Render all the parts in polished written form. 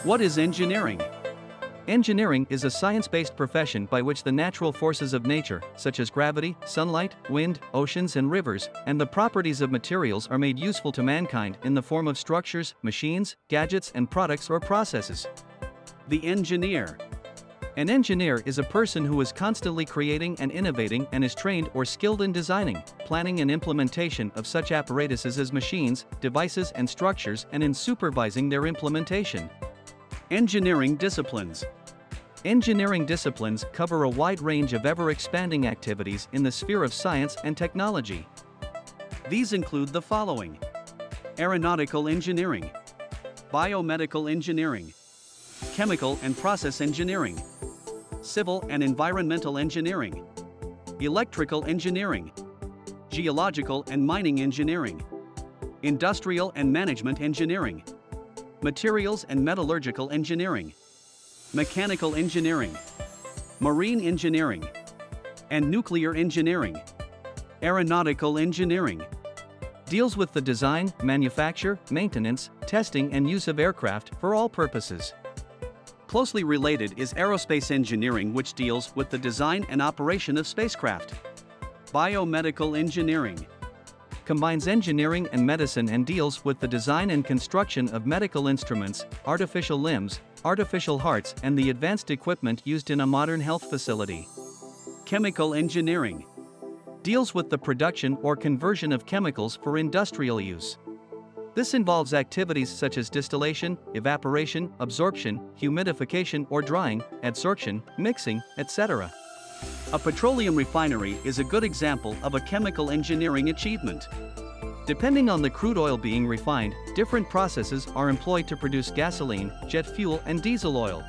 What is engineering? Engineering is a science-based profession by which the natural forces of nature, such as gravity, sunlight, wind, oceans and rivers, and the properties of materials are made useful to mankind in the form of structures, machines, gadgets and products or processes. The engineer. An engineer is a person who is constantly creating and innovating and is trained or skilled in designing, planning and implementation of such apparatuses as machines, devices and structures and in supervising their implementation. Engineering disciplines. Engineering disciplines cover a wide range of ever-expanding activities in the sphere of science and technology. These include the following: aeronautical engineering, biomedical engineering, chemical and process engineering, civil and environmental engineering, electrical engineering, geological and mining engineering, industrial and management engineering, materials and metallurgical engineering, mechanical engineering, marine engineering, and nuclear engineering. Aeronautical engineering deals with the design, manufacture, maintenance, testing and use of aircraft for all purposes. Closely related is aerospace engineering, which deals with the design and operation of spacecraft. Biomedical engineering combines engineering and medicine and deals with the design and construction of medical instruments, artificial limbs, artificial hearts and the advanced equipment used in a modern health facility. Chemical engineering deals with the production or conversion of chemicals for industrial use. This involves activities such as distillation, evaporation, absorption, humidification or drying, adsorption, mixing, etc. A petroleum refinery is a good example of a chemical engineering achievement. Depending on the crude oil being refined, different processes are employed to produce gasoline, jet fuel and diesel oil.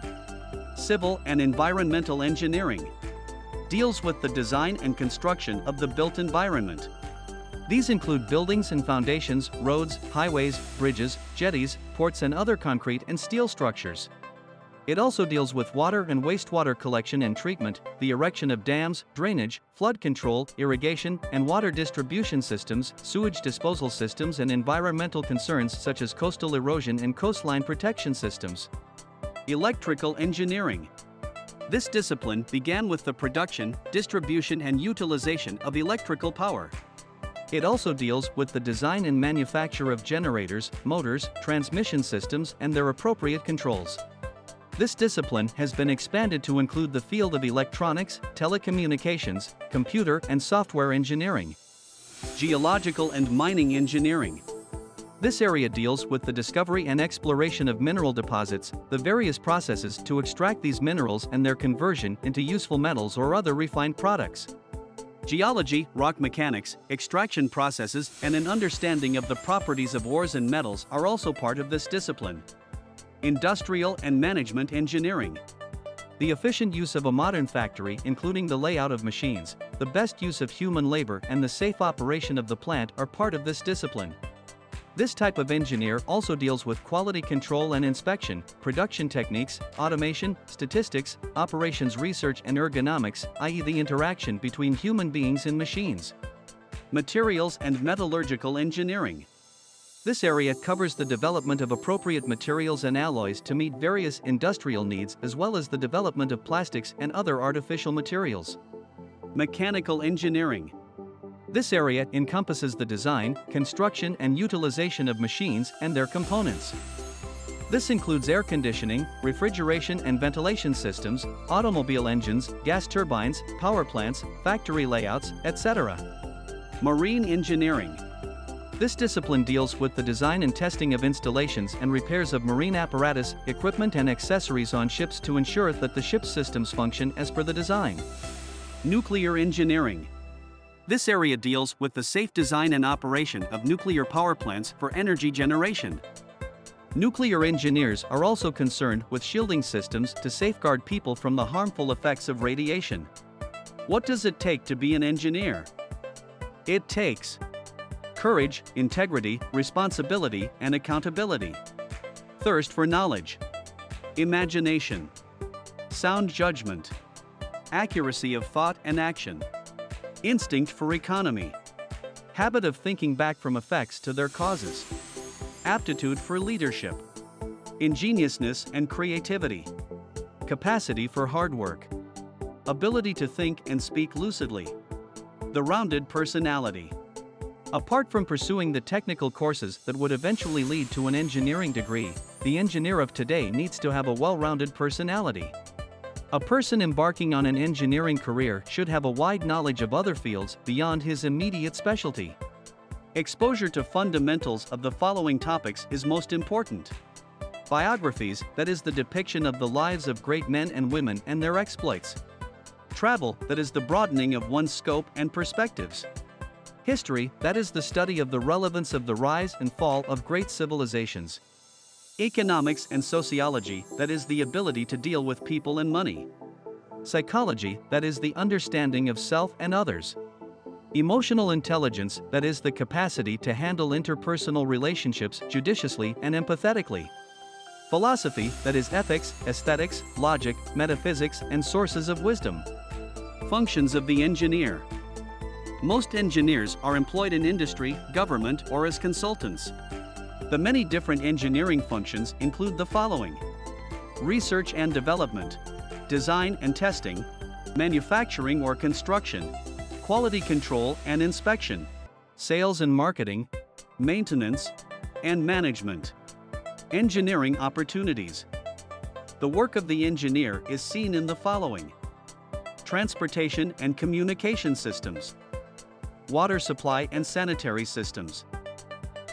Civil and environmental engineering deals with the design and construction of the built environment. These include buildings and foundations, roads, highways, bridges, jetties, ports and other concrete and steel structures. It also deals with water and wastewater collection and treatment, the erection of dams, drainage, flood control, irrigation and water distribution systems, sewage disposal systems and environmental concerns such as coastal erosion and coastline protection systems. Electrical engineering. This discipline began with the production, distribution and utilization of electrical power. It also deals with the design and manufacture of generators, motors, transmission systems and their appropriate controls. This discipline has been expanded to include the field of electronics, telecommunications, computer and software engineering. Geological and mining engineering. This area deals with the discovery and exploration of mineral deposits, the various processes to extract these minerals and their conversion into useful metals or other refined products. Geology, rock mechanics, extraction processes, and an understanding of the properties of ores and metals are also part of this discipline. Industrial and management engineering. The efficient use of a modern factory, including the layout of machines, the best use of human labor, and the safe operation of the plant are part of this discipline. This type of engineer also deals with quality control and inspection, production techniques, automation, statistics, operations research and ergonomics, i.e. the interaction between human beings and machines. Materials and metallurgical engineering. This area covers the development of appropriate materials and alloys to meet various industrial needs as well as the development of plastics and other artificial materials. Mechanical engineering. This area encompasses the design, construction and utilization of machines and their components. This includes air conditioning, refrigeration and ventilation systems, automobile engines, gas turbines, power plants, factory layouts, etc. Marine engineering. This discipline deals with the design and testing of installations and repairs of marine apparatus, equipment and accessories on ships to ensure that the ship's systems function as per the design. Nuclear engineering. This area deals with the safe design and operation of nuclear power plants for energy generation. Nuclear engineers are also concerned with shielding systems to safeguard people from the harmful effects of radiation. What does it take to be an engineer? It takes courage, integrity, responsibility, and accountability. Thirst for knowledge. Imagination. Sound judgment. Accuracy of thought and action. Instinct for economy. Habit of thinking back from effects to their causes. Aptitude for leadership. ingeniousness and creativity, capacity for hard work, ability to think and speak lucidly, the rounded personality. Apart from pursuing the technical courses that would eventually lead to an engineering degree, the engineer of today needs to have a well-rounded personality. A person embarking on an engineering career should have a wide knowledge of other fields beyond his immediate specialty. Exposure to fundamentals of the following topics is most important. Biographies, that is the depiction of the lives of great men and women and their exploits. Travel, that is the broadening of one's scope and perspectives. History, that is the study of the relevance of the rise and fall of great civilizations. Economics and sociology, that is the ability to deal with people and money. Psychology, that is the understanding of self and others. Emotional intelligence, that is the capacity to handle interpersonal relationships judiciously and empathetically. Philosophy, that is ethics, aesthetics, logic, metaphysics, and sources of wisdom. Functions of the engineer. Most engineers are employed in industry, government, or as consultants. The many different engineering functions include the following: research and development, design and testing, manufacturing or construction, quality control and inspection, sales and marketing, maintenance, and management. Engineering opportunities. The work of the engineer is seen in the following: transportation and communication systems, water supply and sanitary systems,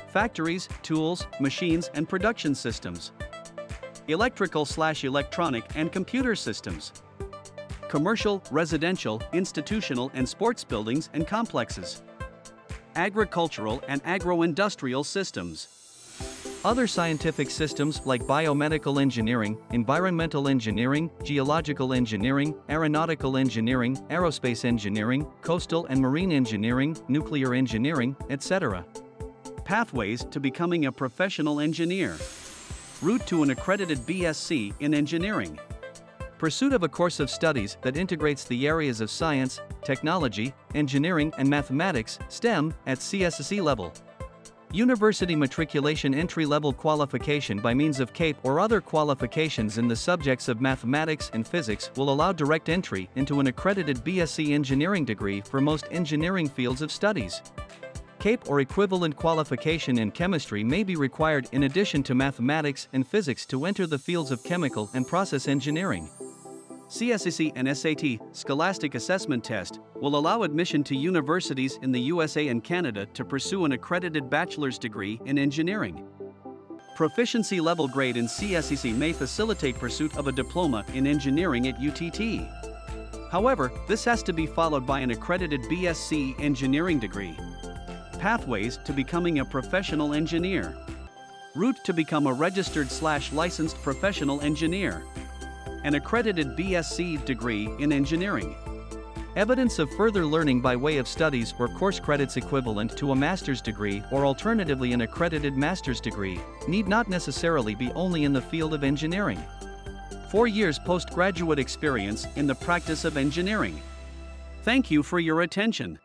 factories, tools, machines and production systems, electrical/electronic and computer systems, commercial, residential, institutional and sports buildings and complexes, agricultural and agro-industrial systems. Other scientific systems like biomedical engineering, environmental engineering, geological engineering, aeronautical engineering, aerospace engineering, coastal and marine engineering, nuclear engineering, etc. Pathways to becoming a professional engineer. Route to an accredited BSc in engineering. Pursuit of a course of studies that integrates the areas of science, technology, engineering and mathematics, STEM, at CSSC level. University matriculation entry-level qualification by means of CAPE or other qualifications in the subjects of mathematics and physics will allow direct entry into an accredited BSc engineering degree for most engineering fields of studies. CAPE or equivalent qualification in chemistry may be required in addition to mathematics and physics to enter the fields of chemical and process engineering. CSSC and SAT, Scholastic Assessment Test, will allow admission to universities in the USA and Canada to pursue an accredited bachelor's degree in engineering. Proficiency level grade in CSSC may facilitate pursuit of a diploma in engineering at UTT. However, this has to be followed by an accredited BSc engineering degree. Pathways to becoming a professional engineer. Route to become a registered/licensed professional engineer. An accredited BSc degree in engineering. Evidence of further learning by way of studies or course credits equivalent to a master's degree or alternatively an accredited master's degree need not necessarily be only in the field of engineering. 4 years postgraduate experience in the practice of engineering. Thank you for your attention.